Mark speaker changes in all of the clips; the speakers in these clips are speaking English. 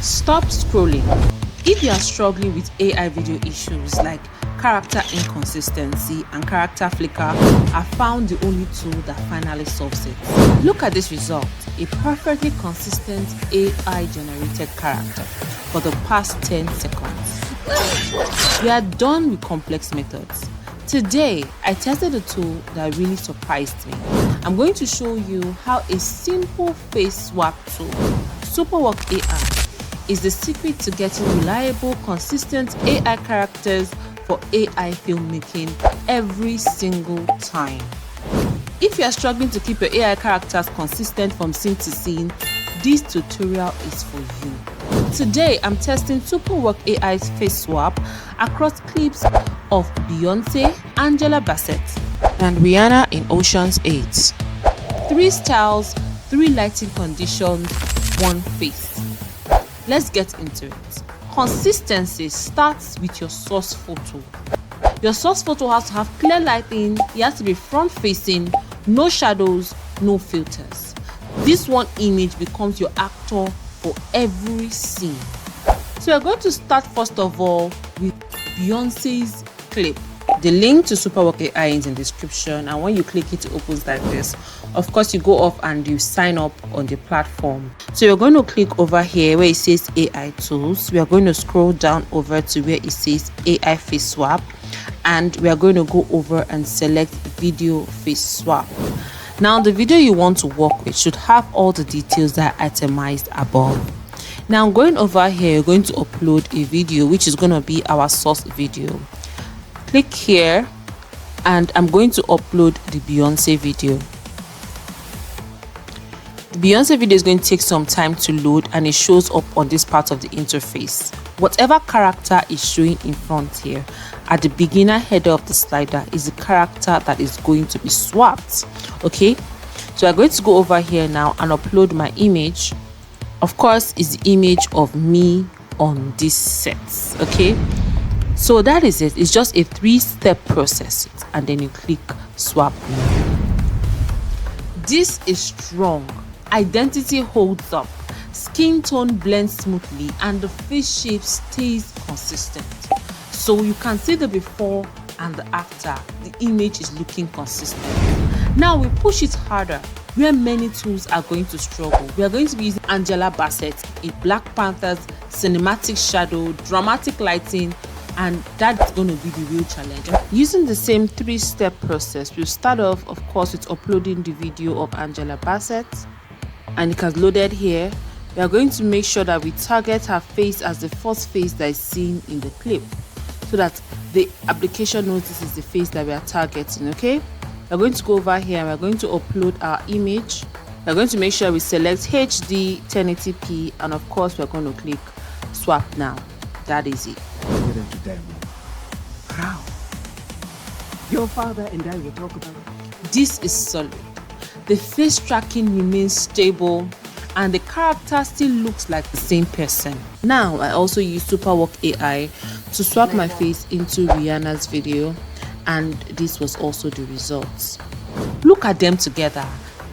Speaker 1: Stop scrolling. If you are struggling with AI video issues like character inconsistency and character flicker, I found the only tool that finally solves it. Look at this result, a perfectly consistent AI generated character for the past 10 seconds. We are done with complex methods. Today, I tested a tool that really surprised me. I'm going to show you how a simple face swap tool, SupaWork AI, is the secret to getting reliable, consistent AI characters for AI filmmaking every single time. If you are struggling to keep your AI characters consistent from scene to scene, this tutorial is for you. Today, I'm testing SupaWork AI's face swap across clips of Beyoncé, Angela Bassett, and Rihanna in Ocean's 8. 3 styles, 3 lighting conditions, 1 face. Let's get into it. Consistency starts with your source photo. Your source photo has to have clear lighting, it has to be front facing, no shadows, no filters. This one image becomes your actor for every scene. So we're going to start first of all with Beyonce's clip. The link to SupaWork AI is in the description, and when you click it opens like this. Of course, you go off and you sign up on the platform. So you're going to click over here where it says AI tools. We are going to scroll down over to where it says AI face swap, and we are going to go over and select video face swap. Now the video you want to work with should have all the details that are itemized above. Now going over here, you're going to upload a video which is going to be our source video. Click here, and I'm going to upload the Beyoncé video. The Beyoncé video is going to take some time to load, and it shows up on this part of the interface. Whatever character is showing in front here at the beginner header of the slider is the character that is going to be swapped. Okay, so I'm going to go over here now and upload my image. Of course, it's the image of me on this set. Okay, so that is it. It's just a 3-step process, and then you click swap now. This is strong. Identity holds up, skin tone blends smoothly, and the face shape stays consistent. So you can see the before and the after. The image is looking consistent. Now we push it harder where many tools are going to struggle. We are going to be using Angela Bassett in Black Panther's cinematic shadow, dramatic lighting, and that's going to be the real challenge. Using the same 3-step process, we'll start off, of course, with uploading the video of Angela Bassett, and it has loaded here. We are going to make sure that we target her face as the first face that is seen in the clip, so that the application knows this is the face that we are targeting. Okay, we're going to go over here and we're going to upload our image. We're going to make sure we select HD 1080p, and of course we're going to click swap now. That is it.
Speaker 2: Get into them. How? Your father and I will talk about it.
Speaker 1: This is solid. The face tracking remains stable, and the character still looks like the same person. Now I also use SupaWork AI to swap my face into Rihanna's video, and this was also the results. Look at them together.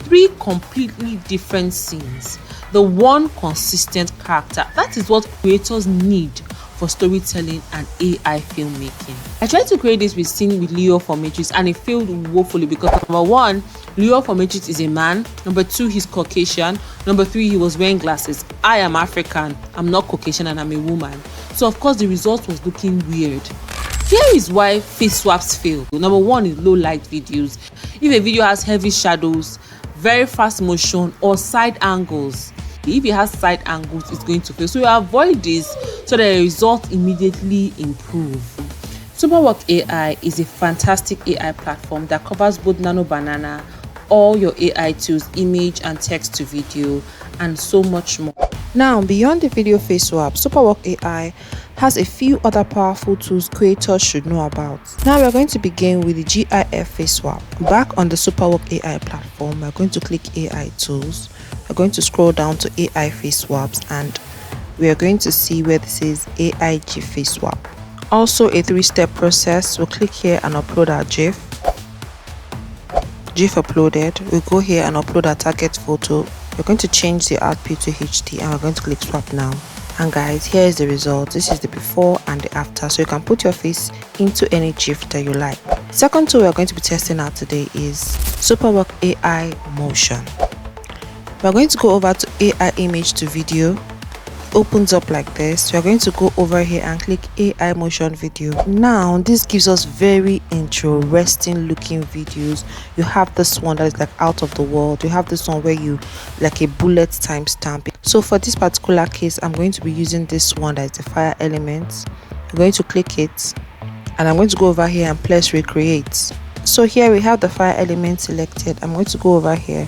Speaker 1: 3 completely different scenes, the one consistent character. That is what creators need for storytelling and AI filmmaking. I tried to create this with scene with Leo from Matrix, and it failed woefully because number 1, Leo from Matrix is a man. Number 2, he's Caucasian. Number 3, he was wearing glasses. I am African, I'm not Caucasian, and I'm a woman. So of course the result was looking weird. Here is why face swaps fail. Number 1 is low light videos. If a video has heavy shadows, very fast motion, or side angles, if it has side angles, it's going to fail. So you avoid this so that the results immediately improve. SupaWork AI is a fantastic AI platform that covers both Nano Banana, all your AI tools, image and text to video, and so much more. Now, beyond the video face swap, SupaWork AI has a few other powerful tools creators should know about. Now we're going to begin with the GIF Face Swap. Back on the SupaWork AI platform, we're going to click AI tools. We're going to scroll down to AI face swaps, and we are going to see where this is AI GIF Face Swap. Also a 3-step process. We'll click here and upload our GIF. GIF uploaded. We'll go here and upload our target photo. We're going to change the output to HD, and we're going to click swap now. And guys, here is the result. This is the before and the after, so you can put your face into any GIF that you like. Second tool we're going to be testing out today is SupaWork AI Motion. We're going to go over to AI image to video. Opens up like this. We're going to go over here and click AI motion video. Now this gives us very interesting looking videos. You have this one that is like out of the world. You have this one where you like a bullet timestamp. So for this particular case, I'm going to be using this one that is the fire element. I'm going to click it and I'm going to go over here and press recreate. So here we have the fire element selected. I'm going to go over here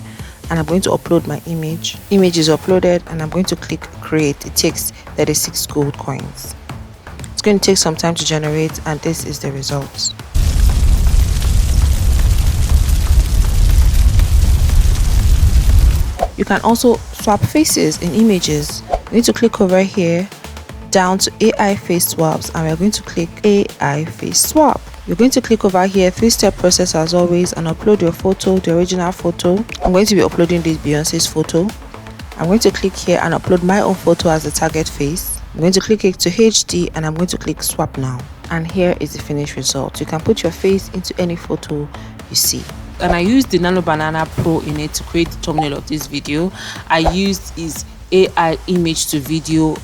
Speaker 1: and I'm going to upload my image. Image is uploaded and I'm going to click create. It takes 36 gold coins. It's going to take some time to generate, and this is the results. You can also swap faces in images. You need to click over here down to AI Face Swaps and we're going to click AI Face Swap. You're going to click over here, 3-step process as always, and upload your photo, the original photo. I'm going to be uploading this Beyonce's photo. I'm going to click here and upload my own photo as the target face. I'm going to click it to HD and I'm going to click swap now. And here is the finished result. You can put your face into any photo you see. And I used the Nano Banana Pro in it to create the thumbnail of this video. I used his AI image to video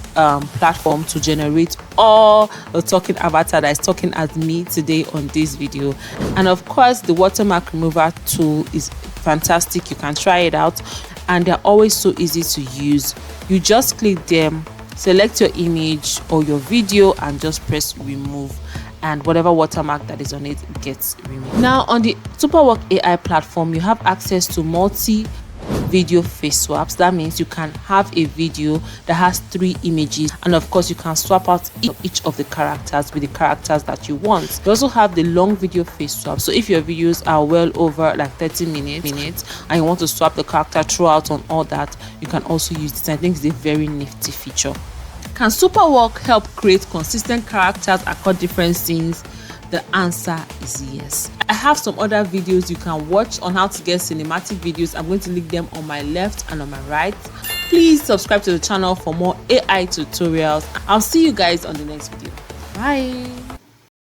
Speaker 1: platform to generate all the talking avatar that is talking at me today on this video. And of course the watermark remover tool is fantastic. You can try it out and they're always so easy to use. You just click them, select your image or your video and just press remove, and whatever watermark that is on it gets removed. Now on the SupaWork AI platform, you have access to multi-video face swaps. That means you can have a video that has 3 images, and of course you can swap out each of the characters with the characters that you want. You also have the long video face swap. So if your videos are well over like 30 minutes and you want to swap the character throughout on all that, you can also use this. I think it's a very nifty feature. Can SupaWork help create consistent characters across different scenes? The answer is yes. I have some other videos you can watch on how to get cinematic videos. I'm going to link them on my left and on my right. Please subscribe to the channel for more AI tutorials. I'll see you guys on the next video. Bye.